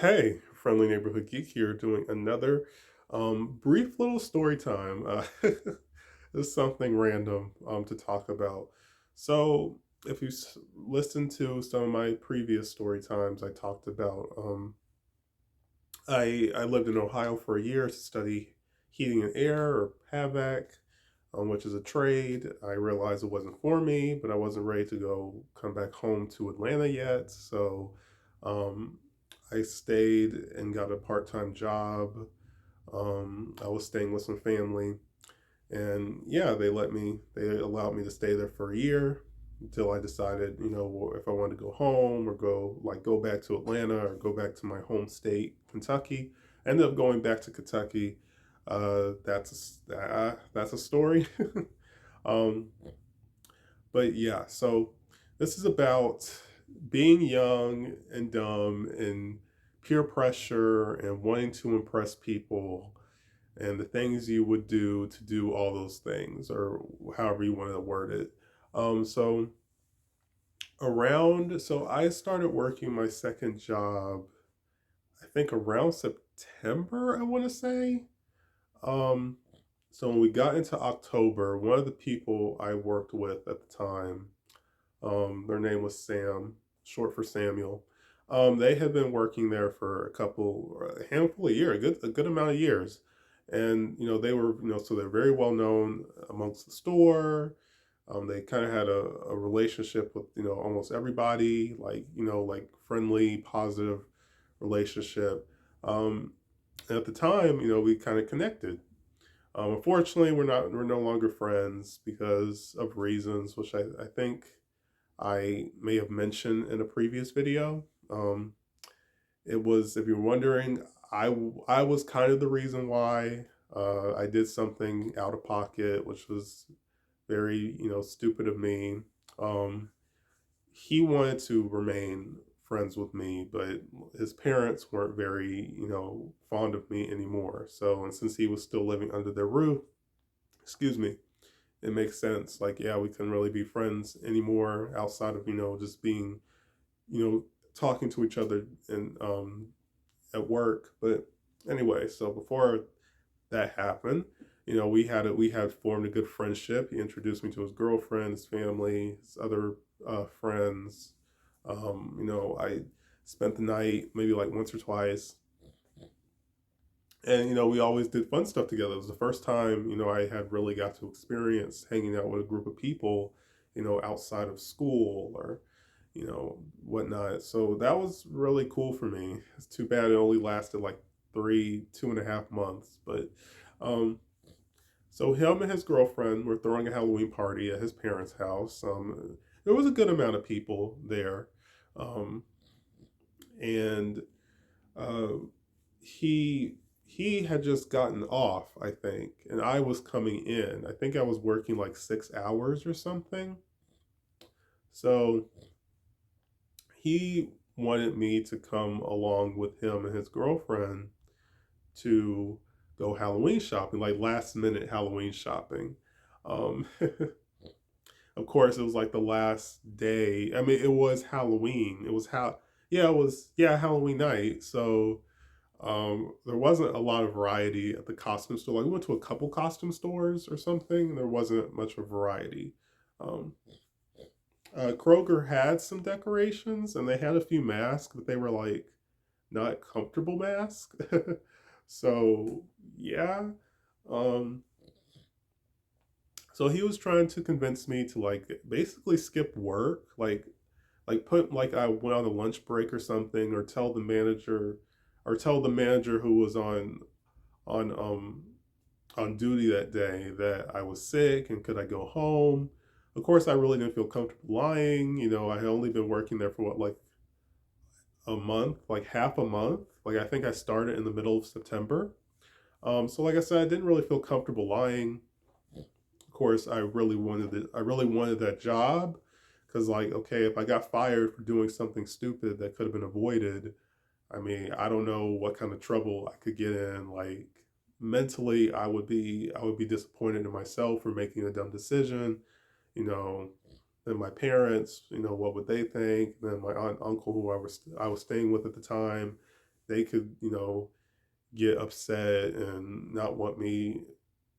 Hey, friendly neighborhood geek here, doing another brief little story time. It's something random to talk about. So, if you listen to some of my previous story times, I talked about I lived in Ohio for a year to study heating and air or HVAC, which is a trade. I realized it wasn't for me, but I wasn't ready to come back home to Atlanta yet. So um, I stayed and got a part time job. I was staying with some family, and yeah, they allowed me to stay there for a year until I decided, if I wanted to go home or go back to Atlanta or go back to my home state, Kentucky. I ended up going back to Kentucky. That's a story. um, but yeah, so this is about being young and dumb and peer pressure and wanting to impress people and the things you would do to do all those things, or however you want to word it. So so I started working my second job, I think around September, I want to say. Um, so when we got into October, one of the people I worked with at the time, their name was Sam, short for Samuel. They had been working there for a handful of years, a good amount of years, and they were, so they're very well known amongst the store. They kind of had a relationship with almost everybody, like friendly, positive relationship. Um, and at the time, we kind of connected. Unfortunately, we're no longer friends because of reasons which I think I may have mentioned in a previous video. It was, if you're wondering, I was kind of the reason why I did something out of pocket, which was very stupid of me. Um, he wanted to remain friends with me, but his parents weren't very fond of me anymore. So, and since he was still living under their roof, excuse me, it makes sense. Like, yeah, we couldn't really be friends anymore outside of just being you know talking to each other and at work. But anyway, so before that happened, we had formed a good friendship. He introduced me to his girlfriend, his family, his other friends. I spent the night maybe like once or twice, and we always did fun stuff together. It was the first time I had really got to experience hanging out with a group of people, outside of school or whatnot. So that was really cool for me. It's too bad it only lasted like 2.5 months, but um, so him and his girlfriend were throwing a Halloween party at his parents' house. There was a good amount of people there, um, and uh, he he had just gotten off, I think, and I was coming in. I think I was working like 6 hours or something. So he wanted me to come along with him and his girlfriend to go Halloween shopping, like last minute Halloween shopping. Um, of course, it was like the last day. I mean, it was Halloween. Yeah, it was Halloween night. So there wasn't a lot of variety at the costume store. Like we went to a couple costume stores or something. There wasn't much of variety. Um, Kroger had some decorations and they had a few masks, but they were like not comfortable masks. So yeah. Um, so he was trying to convince me to like basically skip work, like put like I went on a lunch break or something, or tell the manager who was on on duty that day that I was sick and could I go home. Of course, I really didn't feel comfortable lying. I had only been working there for what, like a month, like half a month. Like I think I started in the middle of September. So like I said, I didn't really feel comfortable lying. Of course, I really wanted that job because, like, okay, if I got fired for doing something stupid that could have been avoided, I mean, I don't know what kind of trouble I could get in. Like mentally, I would be disappointed in myself for making a dumb decision. You know, then my parents, what would they think? Then my aunt, uncle, who I was staying with at the time, they could, get upset and not want me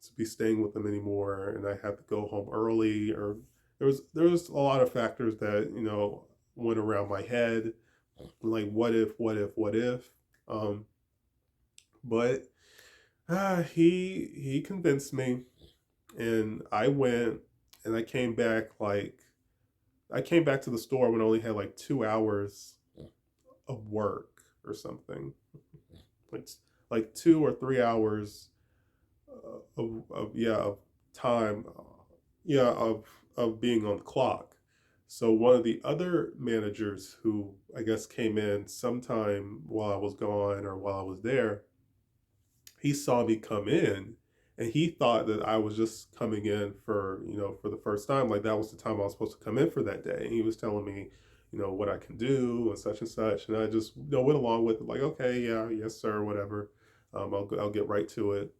to be staying with them anymore, and I had to go home early, or there was a lot of factors that went around my head, like what if. Um, but he convinced me, and I went, and I came back to the store when I only had like 2 hours of work or something, like 2 or 3 hours of time, of being on the clock. So one of the other managers who I guess came in sometime while I was gone or while I was there, he saw me come in, and he thought that I was just coming in for the first time, like that was the time I was supposed to come in for that day. And he was telling me, what I can do and such, and I just went along with it, like, okay, yeah, yes sir, whatever. I'll get right to it.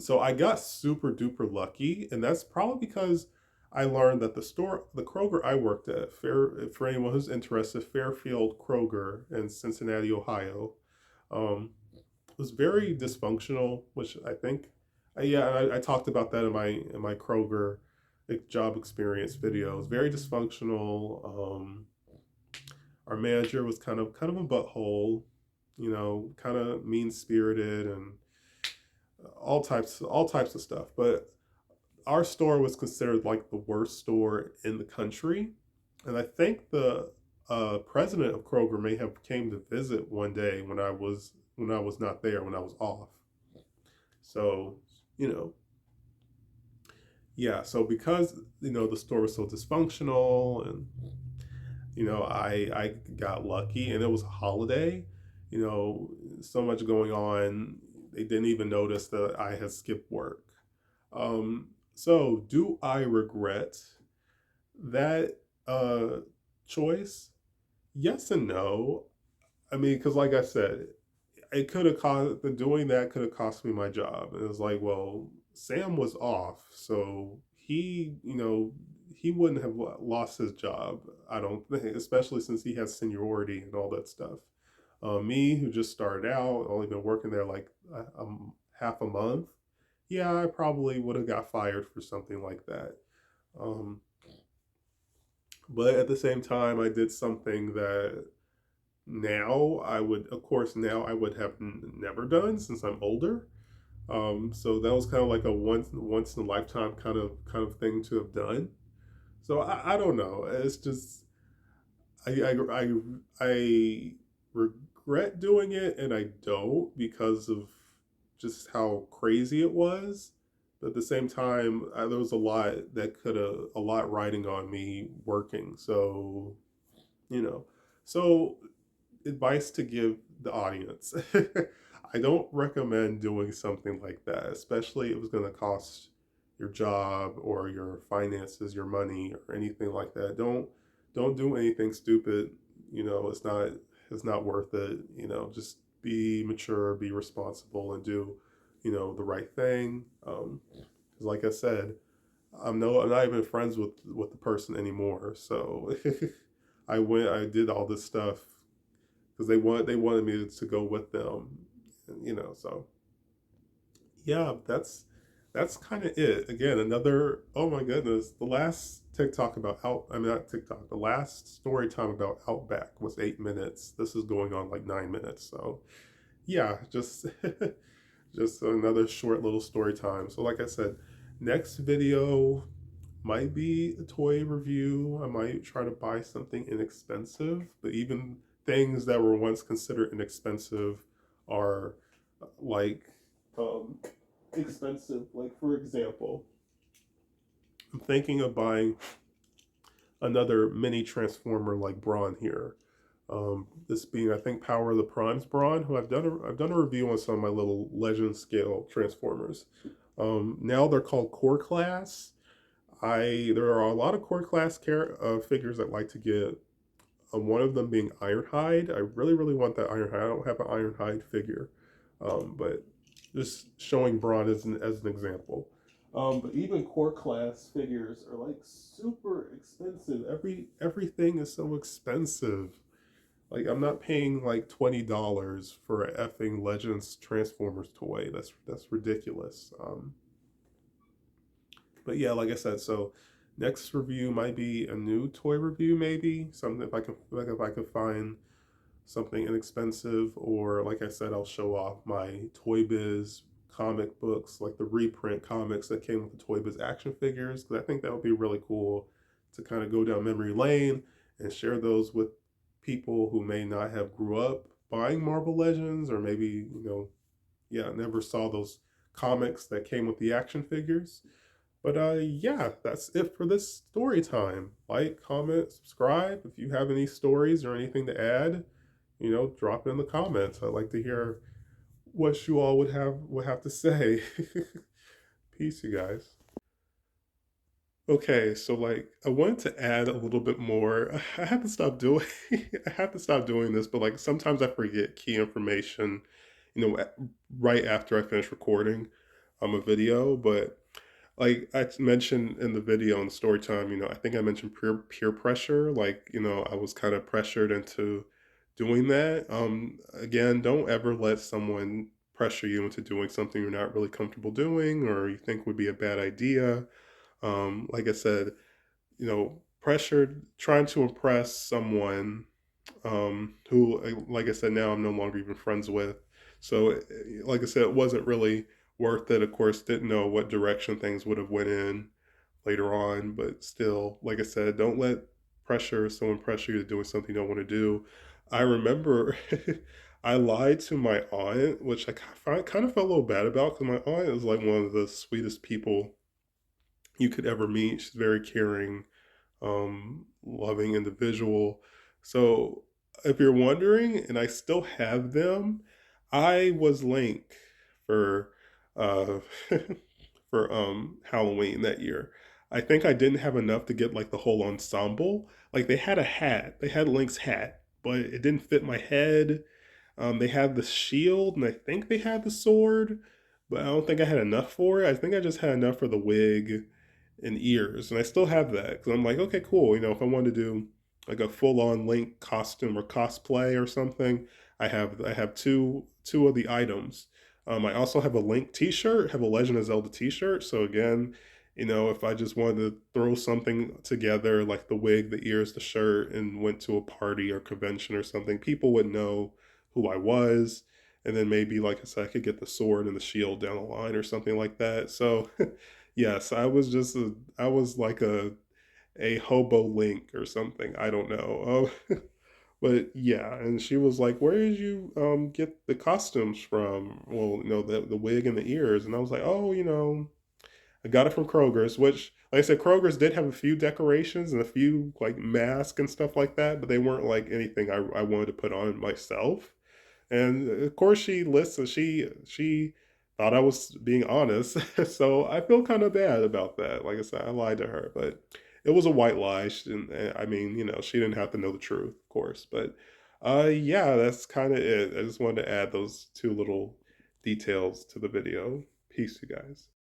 So I got super duper lucky, and that's probably because I learned that the Kroger I worked at, for anyone who's interested, Fairfield Kroger in Cincinnati, Ohio, um, was very dysfunctional, which I think, yeah, I talked about that in my Kroger job experience video. It was very dysfunctional. Our manager was kind of a butthole, kind of mean spirited and all types of stuff. But our store was considered like the worst store in the country, and I think the president of Kroger may have came to visit one day when I was not there, when I was off. So you know yeah, so because the store was so dysfunctional, and I got lucky, and it was a holiday, you know so much going on, they didn't even notice that I had skipped work. So do I regret that choice? Yes and no. I mean, because like I said, it could have cost doing that could have cost me my job. And it was like, well, Sam was off, so he wouldn't have lost his job. I don't think, especially since he has seniority and all that stuff. Me, who just started out, only been working there like half a month. Yeah, I probably would have got fired for something like that. Um, but at the same time, I did something that now I would have never done since I'm older. So that was kind of like a once in a lifetime kind of thing to have done. So I don't know. It's just I regret doing it, and I don't, because of just how crazy it was. But at the same time, there was a lot riding on me working. So you know, so advice to give the audience. I don't recommend doing something like that, especially if it's going to cost your job or your finances, your money, or anything like that. Don't do anything stupid. It's not worth it. Just be mature, be responsible, and do the right thing. 'Cause like I said, I'm not even friends with the person anymore. So I did all this stuff because they wanted me to go with them, so yeah, that's kind of it. Again, another, oh my goodness, the last TikTok about out I mean not TikTok, the last story time about Outback was 8 minutes. This is going on like 9 minutes. So yeah, just just another short little story time. So like I said, next video might be a toy review. I might try to buy something inexpensive, but even things that were once considered inexpensive are like um, expensive. Like, for example, I'm thinking of buying another mini transformer like Braun here. This being, I think, Power of the Primes Braun, who I've done a review on some of my little legend scale transformers. Now they're called Core Class. There are a lot of core class figures I'd like to get. One of them being Ironhide. I really, really want that Ironhide. I don't have an Ironhide figure, but just showing Braun as an example. But even core class figures are like super expensive. Everything is so expensive. Like I'm not paying like $20 for a effing Legends Transformers toy. That's ridiculous. But yeah, like I said, so next review might be a new toy review, maybe something if I can find something inexpensive, or like I said, I'll show off my Toy Biz comic books, like the reprint comics that came with the Toy Biz action figures, because I think that would be really cool to kind of go down memory lane and share those with people who may not have grew up buying Marvel Legends, or maybe, yeah, never saw those comics that came with the action figures. But yeah, that's it for this story time. Like, comment, subscribe. If you have any stories or anything to add, drop it in the comments. I'd like to hear what you all would have to say. Peace, you guys. Okay, so like I wanted to add a little bit more. I have to stop doing I have to stop doing this, but like sometimes I forget key information, right after I finish recording a video. But like I mentioned in the video in story time, I think I mentioned peer pressure. Like, I was kind of pressured into doing that. Again, don't ever let someone pressure you into doing something you're not really comfortable doing or you think would be a bad idea. Like I said, pressured, trying to impress someone who, like I said, now I'm no longer even friends with. So, like I said, it wasn't really worth it. Of course, didn't know what direction things would have went in later on, but still, like I said, don't let someone pressure you to doing something you don't want to do. I remember I lied to my aunt, which kind of felt a little bad about because my aunt is like one of the sweetest people you could ever meet. She's very caring, loving individual. So if you're wondering, and I still have them, I was Link for uh for Halloween that year. I think I didn't have enough to get like the whole ensemble. Like they had a hat, they had Link's hat, but it didn't fit my head. They had the shield, and I think they had the sword, but I don't think I had enough for it. I think I just had enough for the wig and ears, and I still have that because I'm like, okay, cool. If I wanted to do like a full on Link costume or cosplay or something, I have two of the items. I also have a Link T-shirt, have a Legend of Zelda T-shirt. So again, if I just wanted to throw something together like the wig, the ears, the shirt, and went to a party or convention or something, people would know who I was. And then maybe, like I said, I could get the sword and the shield down the line or something like that. So yes, I was like a hobo Link or something. I don't know. But yeah, and she was like, "Where did you get the costumes from?" Well, the wig and the ears, and I was like, "Oh, I got it from Kroger's." Which, like I said, Kroger's did have a few decorations and a few like masks and stuff like that, but they weren't like anything I wanted to put on myself. And of course, she listened. She thought I was being honest, so I feel kind of bad about that. Like I said, I lied to her, but it was a white lie. She didn't, I mean, she didn't have to know the truth, of course. But yeah, that's kind of it. I just wanted to add those two little details to the video. Peace, you guys.